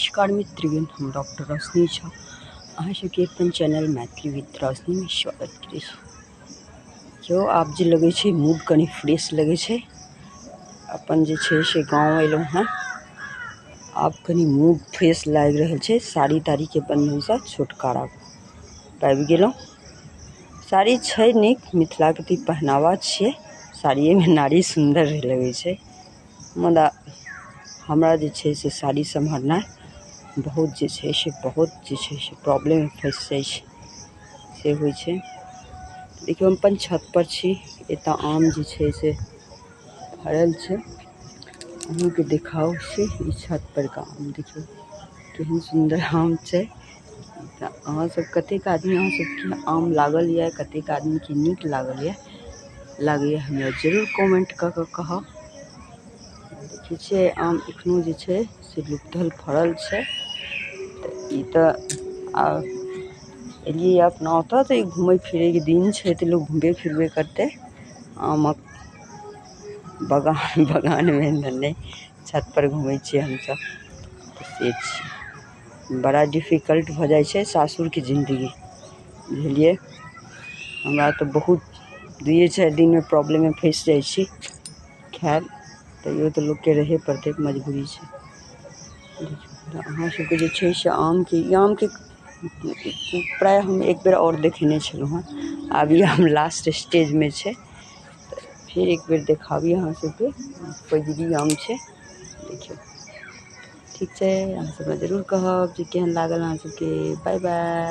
नमस्कार मित्रगण, हम डॉक्टर रोशनी झा अहाँ सबके अपन चैनल मैथिली विद रोशनी में स्वागत करै छी। जो आप जे लगे छे मूड कनी फ्रेश लगे छे, अपन जे छे से गाँव अयलहुँ हैं। आप कनी मूड फ्रेश लाग रहल छे। साड़ी ताड़ी के बंधन से छुटकारा पाबि गेलहुँ। साड़ी छै नीक, मिथिला के पहनावा छे। साड़िए में नारी सुंदर लगे छे, मुदा हमरा जे छे से साड़ी सम्हारना बहुत जे छे से प्रॉब्लम में फंस जाए छे से होइ छे। देखियो हम अपन छत पर छी, एता आम जे छे से फड़ल छे। अहूँ के देखाओ से ई छत पर का आम देखियो केहन सुंदर आम छे। अहाँ सब कतेक आदमी अहाँ सबके आम लागल या, कतेक आदमी के नीक लागल या हमरा जरूर कमेंट क के कहब। देखिए छे आम एखनो जे छे से लुप्तल फड़ल छे। ई त एलिए अपना ओतऽ तो घूमे फिरे के दिन छे, तो लोग घूमे फिरबे करते। आमक बगान में नहीं, छत पर घूमे छे हम सब। से बड़ा डिफिकल्ट भ जाए छे सासुर की जिंदगी, बुझलिए। हमरा तो बहुत 2-4 दिन में प्रॉब्लम में फंस जाए छी। खैर तैयो तो लोग के रहे पड़ते, मजबूरी छे। अहाँ सबके जे छे से आम के प्राय हम एक बेर और देखने छलहुँ हैं। आब ये हम लास्ट स्टेज में छे, फिर एक बेर देखाबी अहाँ सबके। फजली आम छे देखियो, ठीक छे। अहाँ सब जरूर कहब जे केहन लागल अहाँ सबके। बाय बाय।